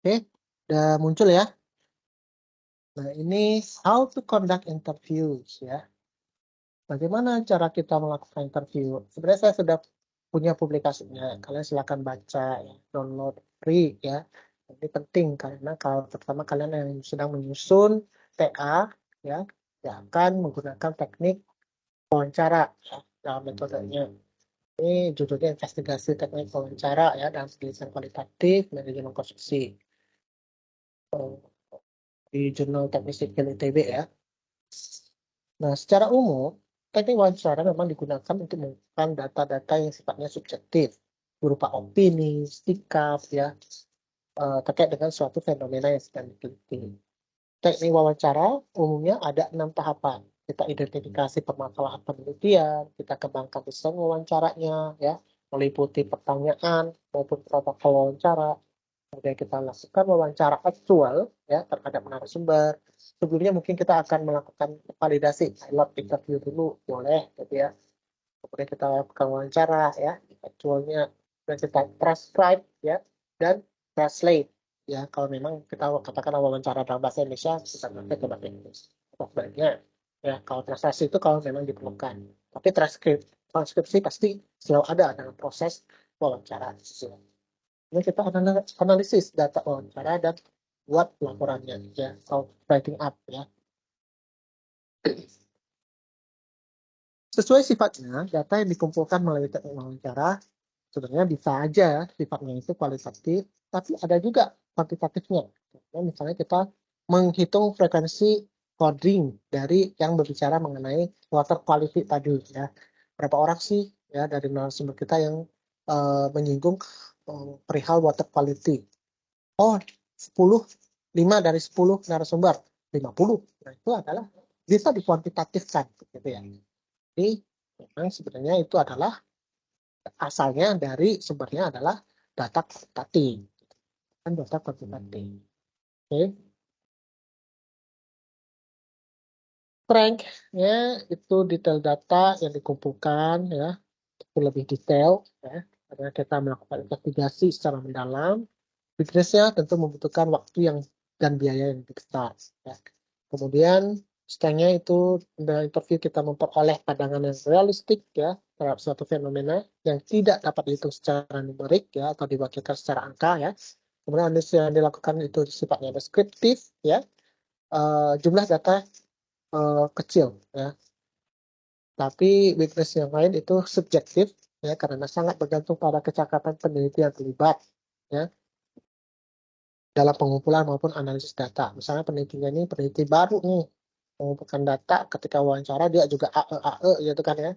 Oke, udah muncul ya. Nah, ini how to conduct interviews ya. Bagaimana cara kita melakukan interview? Sebenarnya saya sudah punya publikasinya. Kalian silakan baca, ya, download free ya. Ini penting karena kalau terutama kalian yang sedang menyusun TA ya, ya akan menggunakan teknik wawancara ya, dalam metodenya. Ini judulnya investigasi teknik wawancara ya dalam penelitian kualitatif manajemen konstruksi di jurnal teknik sipil ITB ya. Nah, secara umum, teknik wawancara memang digunakan untuk mengumpulkan data-data yang sifatnya subjektif, berupa opini, sikap, ya, terkait dengan suatu fenomena yang sedang diteliti. Teknik wawancara umumnya ada 6 tahapan. Kita identifikasi permasalahan penelitian, kita kembangkan desain wawancaranya, ya, meliputi pertanyaan maupun protokol wawancara. Kemudian kita lakukan wawancara aktual ya terhadap narasumber. Sebelumnya mungkin kita akan melakukan validasi pilot interview dulu, boleh gitu ya. Kemudian kita lakukan wawancara ya, aktualnya, dan kita transcribe ya, dan translate ya. Kalau memang kita katakan wawancara dalam bahasa Indonesia, kita pakai ke bahasa Inggris. Atau sebaliknya ya, kalau translasi itu kalau memang diperlukan. Tapi transkripsi pasti selalu ada dalam proses wawancara. Ini kita analisis data wawancara dan buat laporannya ya, atau writing up ya. Sesuai sifatnya, data yang dikumpulkan melalui teknik wawancara sebenarnya bisa aja sifatnya itu kualitatif, tapi ada juga kuantitatifnya. Misalnya kita menghitung frekuensi coding dari yang berbicara mengenai water quality tadi ya. Berapa orang sih ya dari narasumber kita yang menyinggung perihal water quality. Oh, 10, 5 dari 10 narasumber, 50. Nah, itu adalah bisa dikuantitatifkan gitu ya. Jadi memang sebenarnya itu adalah asalnya dari sumbernya adalah data kuantitatif. Kan data kuantitatif. Oke. Strength-nya itu detail data yang dikumpulkan ya, itu lebih detail ya, karena kita melakukan investigasi secara mendalam. Weakness-nya tentu membutuhkan waktu yang dan biaya yang lebih besar. Ya. Kemudian strength-nya itu dalam interview kita memperoleh pandangan yang realistik ya terhadap suatu fenomena yang tidak dapat dihitung secara numerik ya atau diwakilkan secara angka ya. Kemudian analisis yang dilakukan itu sifatnya deskriptif ya. Jumlah data kecil ya. Tapi weakness yang lain itu subjektif ya karena sangat bergantung pada kecakapan peneliti yang terlibat ya dalam pengumpulan maupun analisis data. Misalnya penelitinya ini peneliti baru nih, mengumpulkan data ketika wawancara dia juga AE gitu kan ya.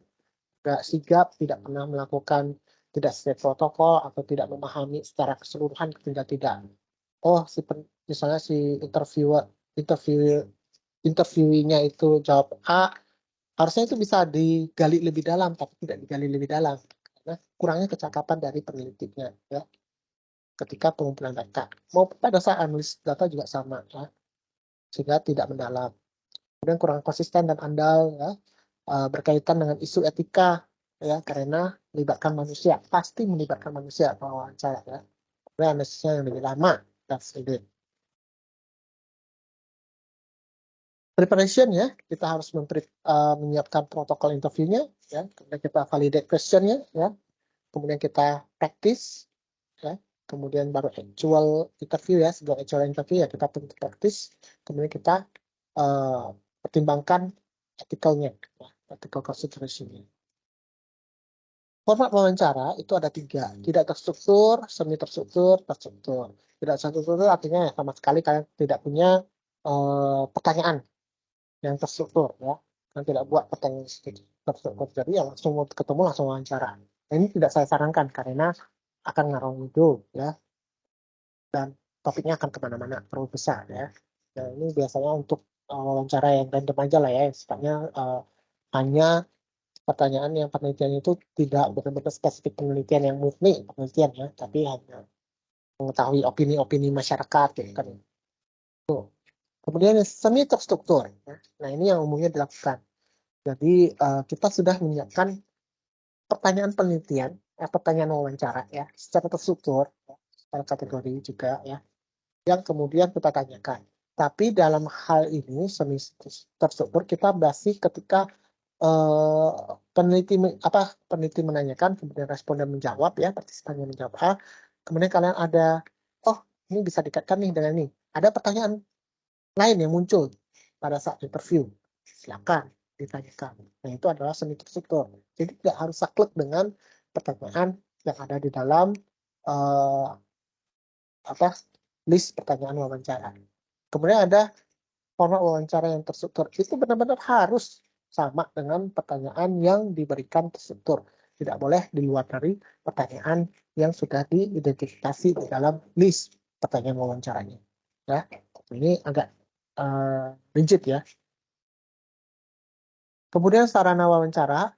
Nggak sigap, tidak pernah melakukan, tidak sesuai protokol atau tidak memahami secara keseluruhan tidak. Oh, misalnya si interviewinya itu jawab A, harusnya itu bisa digali lebih dalam, tapi tidak digali lebih dalam karena kurangnya kecakapan dari penelitinya ya ketika pengumpulan data. Mau pada saat analis data juga sama ya, sehingga tidak mendalam. Kemudian kurang konsisten dan andal ya, berkaitan dengan isu etika ya karena melibatkan manusia, pasti melibatkan manusia atau wawancara ya. Kemudian analisisnya yang lebih lama dan sulit. Preparation ya, kita harus menyiapkan protokol interviewnya ya, kemudian kita validate questionnya ya, kemudian kita practice ya, kemudian baru actual interview ya, sebelum actual interview ya kita practice, kemudian kita pertimbangkan ethical-nya ya, ethical consideration-nya. Format wawancara itu ada 3, tidak terstruktur, semi terstruktur, terstruktur. Tidak terstruktur artinya sama sekali kalian tidak punya pertanyaan yang terstruktur ya, kan tidak buat pertanyaan terstruktur, jadi ya langsung ketemu langsung wawancara. Nah, ini tidak saya sarankan karena akan ngarang hidup ya, dan topiknya akan kemana-mana terlalu besar ya. Nah ini biasanya untuk wawancara yang random aja lah ya, sifatnya hanya pertanyaan yang penelitian itu tidak benar-benar spesifik penelitian yang murni penelitian ya, tapi hanya mengetahui opini-opini masyarakat ya kan. Kemudian semi terstruktur ya. Nah ini yang umumnya dilakukan. Jadi kita sudah menyiapkan pertanyaan penelitian, pertanyaan wawancara ya, secara terstruktur, ya, secara kategori juga ya. yang kemudian kita tanyakan. Tapi dalam hal ini semi terstruktur kita masih ketika peneliti menanyakan, kemudian responden menjawab ya, partisipannya menjawab A, kemudian kalian ada, oh ini bisa dikaitkan nih dengan ini. Ada pertanyaan lain yang muncul pada saat interview, silakan ditanyakan. Nah itu adalah semi terstruktur. Jadi tidak harus saklek dengan pertanyaan yang ada di dalam list pertanyaan wawancara. Kemudian ada format wawancara yang terstruktur. Itu benar-benar harus sama dengan pertanyaan yang diberikan terstruktur. Tidak boleh di luar dari pertanyaan yang sudah diidentifikasi di dalam list pertanyaan wawancaranya. Ya, ini agak rigid ya. Kemudian sarana wawancara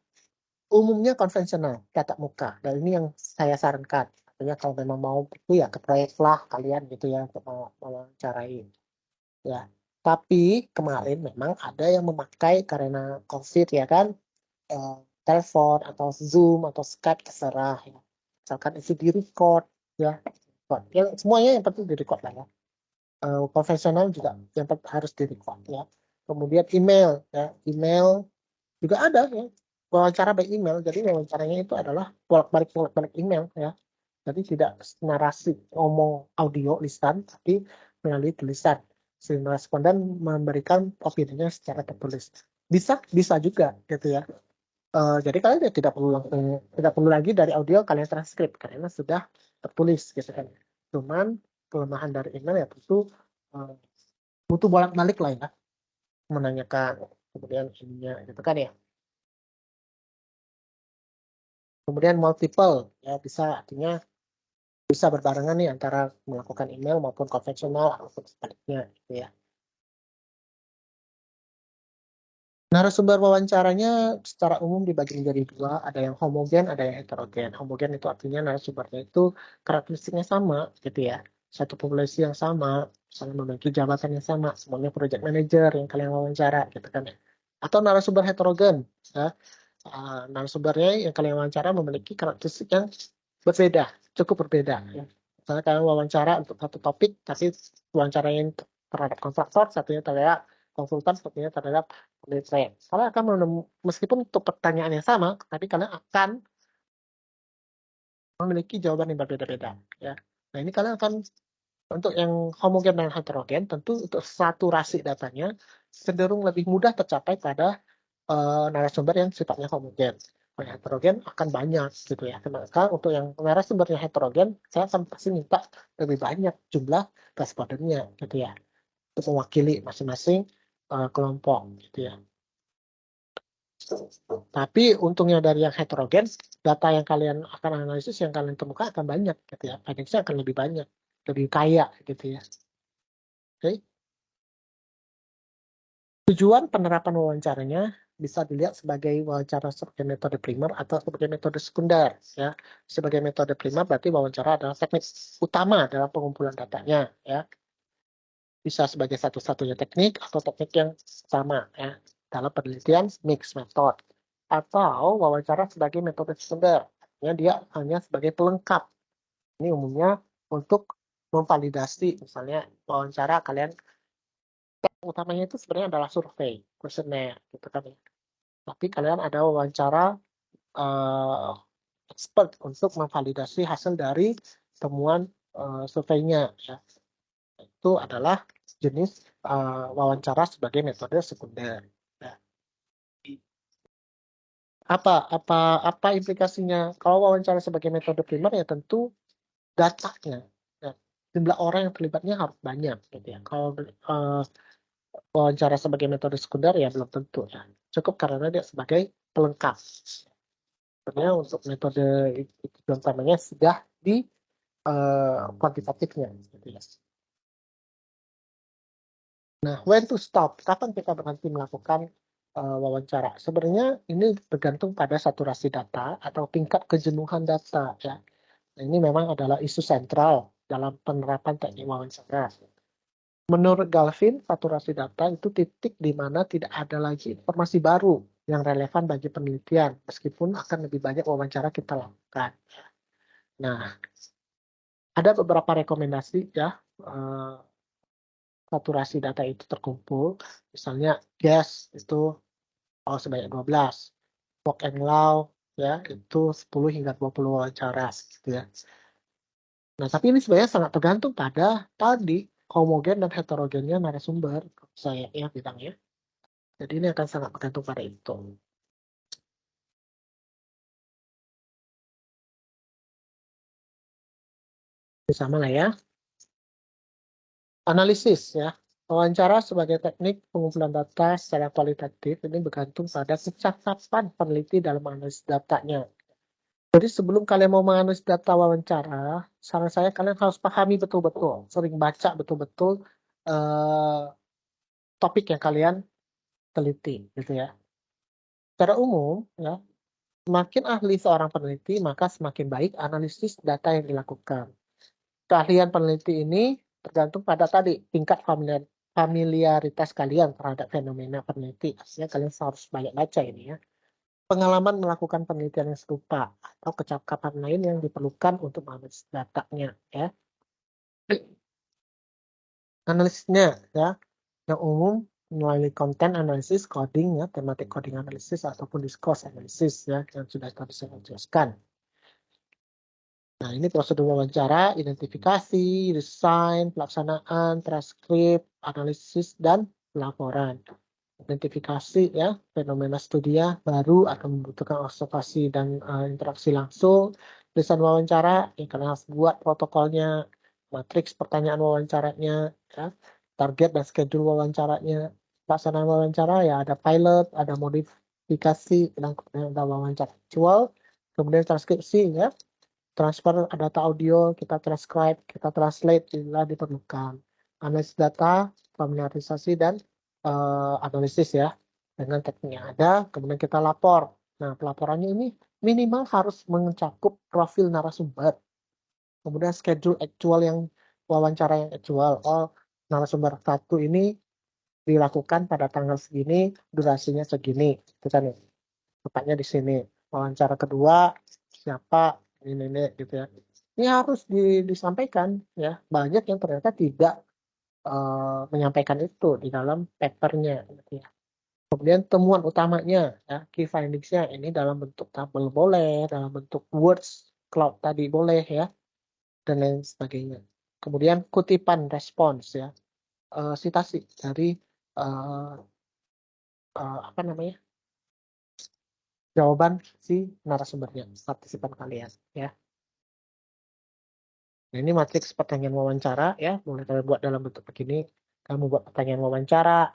umumnya konvensional, tatap muka. Dan ini yang saya sarankan. Artinya kalau memang mau itu ya ke proyek lah kalian gitu ya untuk mewawancarai. Ya, tapi kemarin memang ada yang memakai karena COVID ya kan, telepon atau Zoom atau Skype terserah ya. Misalkan itu di record ya, ya semuanya yang penting di record lah ya. Konvensional juga yang harus di record ya. Kemudian email ya, email juga ada ya, wawancara by email. Jadi wawancaranya itu adalah bolak-balik email ya. Jadi tidak narasi ngomong audio lisan, tapi melalui tulisan. Sehingga responden memberikan opininya secara tertulis. Bisa juga gitu ya. Jadi kalian tidak perlu lagi dari audio kalian transkrip karena sudah tertulis gitu kan. Cuman kelemahan dari email ya tentu butuh bolak-balik lah ya, menanyakan kemudian ininya gitu kan ya. Kemudian multiple ya bisa, artinya bisa berbarengan nih antara melakukan email maupun konvensional ataupun sebaliknya gitu ya. Narasumber wawancaranya secara umum dibagi menjadi dua, ada yang homogen, ada yang heterogen. Homogen itu artinya narasumbernya itu karakteristiknya sama gitu ya. Satu populasi yang sama, misalnya memiliki jabatan yang sama, semuanya project manager yang kalian wawancara gitu kan ya. Atau narasumber heterogen ya. Narasumbernya yang kalian wawancara memiliki karakteristik yang berbeda, cukup berbeda ya. Misalnya kalian wawancara untuk satu topik, tapi wawancara yang terhadap kontraktor, satunya terhadap konsultan, satunya terhadap penelitian. Kalian akan meskipun untuk pertanyaan yang sama, tapi kalian akan memiliki jawaban yang berbeda-beda ya. Nah ini kalian akan, untuk yang homogen dan heterogen, tentu untuk saturasi datanya cenderung lebih mudah tercapai pada narasumber yang sifatnya homogen. Kalau yang heterogen akan banyak gitu ya. Maka untuk yang narasumbernya heterogen, saya akan pasti minta lebih banyak jumlah respondennya gitu ya, untuk mewakili masing-masing kelompok gitu ya. Tapi untungnya dari yang heterogen, data yang kalian akan analisis, yang kalian temukan akan banyak gitu ya. Findings-nya akan lebih banyak, lebih kaya gitu ya. Oke. Tujuan penerapan wawancaranya bisa dilihat sebagai wawancara sebagai metode primer atau sebagai metode sekunder ya. Sebagai metode primer berarti wawancara adalah teknik utama dalam pengumpulan datanya ya. Bisa sebagai satu-satunya teknik atau teknik yang sama ya dalam penelitian mixed method, atau wawancara sebagai metode sekunder. Ya, dia hanya sebagai pelengkap. Ini umumnya untuk memvalidasi, misalnya wawancara kalian utamanya itu sebenarnya adalah survei, kuesioner gitu kan ya. Tapi kalian ada wawancara expert untuk memvalidasi hasil dari temuan surveinya ya. Itu adalah jenis wawancara sebagai metode sekunder. Nah, apa implikasinya? Kalau wawancara sebagai metode primer ya tentu datanya, ya, jumlah orang yang terlibatnya harus banyak gitu ya. Kalau wawancara sebagai metode sekunder ya belum tentu ya. Cukup karena dia sebagai pelengkap. Sebenarnya untuk metode itu utamanya sudah di kuantitatifnya gitu ya. Nah, when to stop? Kapan kita berhenti melakukan wawancara? Sebenarnya ini bergantung pada saturasi data atau tingkat kejenuhan data ya. Nah, ini memang adalah isu sentral dalam penerapan teknik wawancara. Menurut Galvin, saturasi data itu titik di mana tidak ada lagi informasi baru yang relevan bagi penelitian, meskipun akan lebih banyak wawancara kita lakukan. Nah, ada beberapa rekomendasi ya saturasi data itu terkumpul, misalnya guest itu sebanyak 12, walk and loud ya itu 10 hingga 20 wawancara gitu ya. Nah, tapi ini sebenarnya sangat tergantung pada tadi homogen dan heterogennya narasumber, saya ya bilangnya. Jadi ini akan sangat bergantung pada itu. Sama lah ya. Analisis ya. Wawancara sebagai teknik pengumpulan data secara kualitatif ini bergantung pada kecakapan peneliti dalam analisis datanya. Jadi sebelum kalian mau menganalisis data wawancara, saran saya kalian harus pahami betul-betul, sering baca betul-betul topik yang kalian teliti, gitu ya. Secara umum, ya, semakin ahli seorang peneliti, maka semakin baik analisis data yang dilakukan. Keahlian peneliti ini tergantung pada tadi tingkat familiaritas kalian terhadap fenomena peneliti. Artinya kalian harus banyak baca ini ya. Pengalaman melakukan penelitian yang serupa atau kecakapan lain yang diperlukan untuk menganalisis datanya ya. Analisisnya ya, yang umum melalui konten analisis, coding ya, tematik coding analisis ataupun discourse analisis ya, yang sudah tadi saya jelaskan. Nah, ini prosedur wawancara, identifikasi, desain, pelaksanaan, transkrip, analisis, dan laporan. Identifikasi ya, fenomena studia baru akan membutuhkan observasi dan interaksi langsung. Desain wawancara, ya kalian harus buat protokolnya, matriks pertanyaan wawancaranya, ya, target dan schedule wawancaranya. Pelaksanaan wawancara ya ada pilot, ada modifikasi, dan kemudian ada wawancara actual, kemudian transkripsi ya. Transfer data audio, kita transcribe, kita translate bila diperlukan. Analisis data, familiarisasi, dan analisis ya. Dengan teknik yang ada, kemudian kita lapor. Nah, pelaporannya ini minimal harus mencakup profil narasumber. Kemudian schedule actual yang wawancara yang actual. Oh, narasumber satu ini dilakukan pada tanggal segini, durasinya segini. Itu kan ya. Tepatnya di sini. Wawancara kedua, siapa ini gitu ya. Ini harus disampaikan ya. Banyak yang ternyata tidak menyampaikan itu di dalam papernya gitu ya. Kemudian temuan utamanya ya, key findings-nya ini dalam bentuk tabel boleh, dalam bentuk words cloud tadi boleh ya, dan lain sebagainya. Kemudian kutipan respons ya, sitasi dari apa namanya, jawaban si narasumbernya, partisipan kalian ya. Nah, ini matriks pertanyaan wawancara ya, boleh kalian buat dalam bentuk begini. Kamu buat pertanyaan wawancara,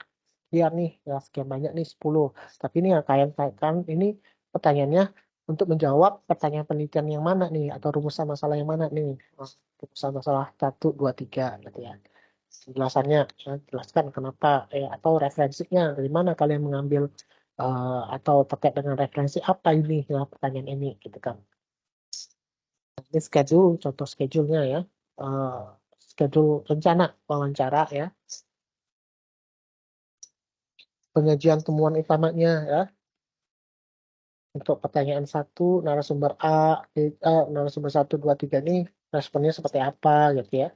sekian nih, ya sekian banyak nih 10. Tapi ini yang kalian kaitkan, ini pertanyaannya untuk menjawab pertanyaan penelitian yang mana nih, atau rumusan masalah yang mana nih. Rumusan masalah 1, 2, 3 gitu ya. Penjelasannya, ya, jelaskan kenapa, atau referensinya, dari mana kalian mengambil, atau terkait dengan referensi apa ini, ya, pertanyaan ini gitu kan. Ini schedule, contoh schedule-nya ya. Schedule rencana wawancara ya. Penyajian temuan utamanya ya. Untuk pertanyaan 1, narasumber narasumber 1, 2, 3 ini responnya seperti apa gitu ya.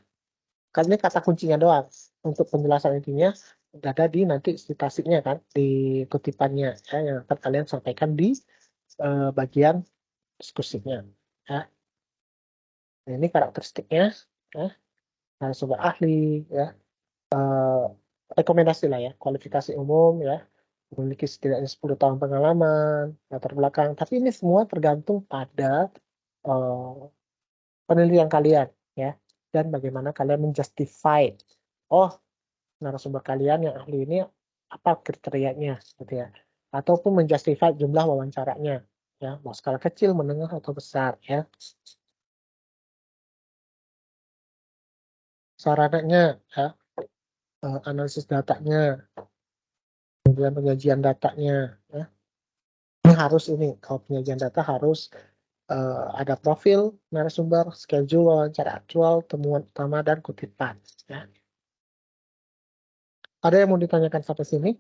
Kan ini kata kuncinya doang. Untuk penjelasan intinya ada di nanti citasinya kan, di kutipannya ya, yang akan kalian sampaikan di bagian diskusinya. Ya. Nah, ini karakteristiknya ya. Narasumber ahli ya. Rekomendasi lah ya, kualifikasi umum ya, memiliki setidaknya 10 tahun pengalaman, latar belakang. Tapi ini semua tergantung pada penelitian kalian ya, dan bagaimana kalian menjustify. Oh, narasumber kalian yang ahli ini apa kriterianya gitu ya, ataupun menjustify jumlah wawancaranya ya, mau skala kecil, menengah atau besar ya. Sarananya ya, analisis datanya, kemudian penyajian datanya ya. Ini harus ini, kalau penyajian data harus ada profil narasumber, schedule wawancara aktual, temuan utama, dan kutipan. Ya. Ada yang mau ditanyakan sampai sini?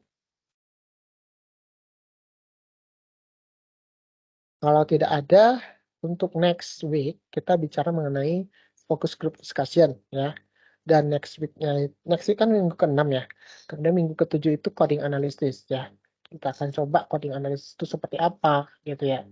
Kalau tidak ada, untuk next week kita bicara mengenai focus group discussion. Ya. dan next week kan minggu ke-6 ya. Kemudian minggu ke-7 itu coding analysis ya. Kita akan coba coding analysis itu seperti apa gitu ya.